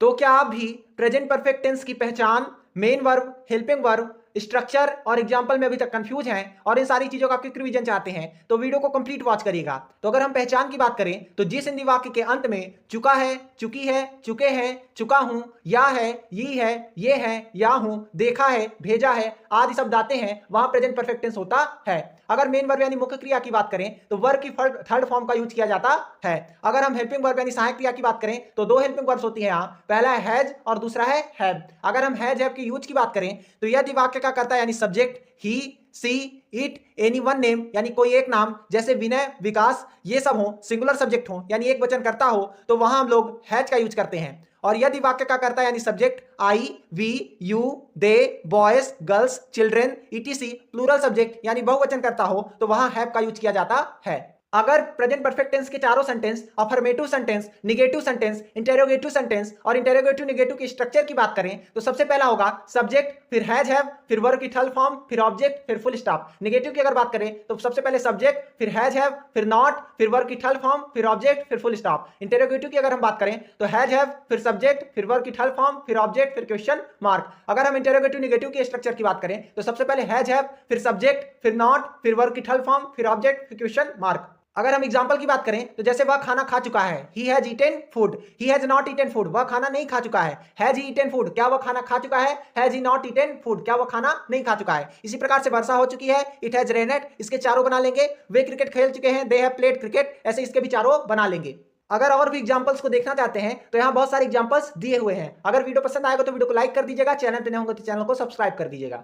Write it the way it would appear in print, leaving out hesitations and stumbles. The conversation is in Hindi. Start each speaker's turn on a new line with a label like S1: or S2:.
S1: तो क्या आप भी प्रेजेंट परफेक्ट टेंस की पहचान, main verb, helping verb, structure और एग्जाम्पल में अभी तक कंफ्यूज हैं और इन सारी चीजों का क्विक रिवीजन चाहते हैं तो वीडियो को कंप्लीट वॉच करिएगा। तो अगर हम पहचान की बात करें तो जिस हिंदी वाक्य के अंत में चुका है, चुकी है, चुके हैं, चुका हूं, या है, ये है, या हूं, देखा है, भेजा है आदि शब्द आते हैं वहां प्रेजेंट परफेक्ट टेंस होता है। अगर मेन वर्ब यानी मुख्य क्रिया की बात करें तो वर्ब की थर्ड फॉर्म का यूज किया जाता है। अगर हम हेल्पिंग वर्ब यानी सहायक क्रिया की बात करें तो दो हेल्पिंग वर्ब्स होती है यहाँ, पहला है हैज और दूसरा है हैव। अगर हम हैज हैव की यूज की बात करें तो यदि वाक्य का करता है यानी subject he, she, it, any one name यानी कोई एक नाम जैसे विनय, विकास ये सब हो, सिंगुलर सब्जेक्ट हो यानी एक वचन करता हो तो वहां हम लोग हैज का यूज करते हैं। और यदि वाक्य का करता है यानी subject I, we, you, they, boys, girls, children etc plural subject यानी बहुवचन करता हो तो वहां हैव का यूज किया जाता है। अगर प्रेजेंट परफेक्ट टेंस के चारों sentence, affirmative sentence, negative sentence, interrogative sentence और इंटेरोगेटिव निगेटिव के स्ट्रक्चर की बात करें तो सबसे पहला होगा सब्जेक्ट, फिर हैज हैव, फिर वर्ब की थर्ड फॉर्म, फिर ऑब्जेक्ट, फिर फुल स्टॉप। निगेटिव की अगर बात करें तो सबसे पहले सब्जेक्ट, फिर हैज हैव, फिर नॉट, फिर वर्ब की थर्ड फॉर्म, फिर ऑब्जेक्ट, फिर फुल स्टॉप। इंटेरोगेटिव की अगर हम बात करें तो हैज हैव, फिर सब्जेक्ट, फिर वर्ब की थर्ड फॉर्म, फिर ऑब्जेक्ट, फिर क्वेश्चन मार्क। अगर हम इंटेरोगेटिव निगेटिव के स्ट्रक्चर की बात करें तो सबसे पहले हैज हैव, फिर सब्जेक्ट, फिर नॉट, फिर वर्ब की थर्ड फॉर्म, फिर ऑब्जेक्ट, फिर क्वेश्चन मार्क। अगर हम एग्जांपल की बात करें तो जैसे वह खाना खा चुका है, he has eaten food, he has not eaten food, वह खाना नहीं खा चुका है। हैज ही ईटेन फूड, क्या वह खाना खा चुका है। Has he not eaten food, क्या वह खाना नहीं खा चुका है। इसी प्रकार से वर्षा हो चुकी है, इट हैज रेनेड, इसके चारों बना लेंगे। वे क्रिकेट खेल चुके हैं, दे हैव प्लेड क्रिकेट, ऐसे इसके भी चारों बना लेंगे। अगर और भी एग्जांपल्स को देखना चाहते हैं तो यहाँ बहुत सारे एग्जांपल्स दिए हुए हैं। अगर वीडियो पसंद आएगा तो वीडियो को लाइक कर दीजिएगा, चैनल पे नए होंगे तो चैनल को सब्सक्राइब कर दीजिएगा।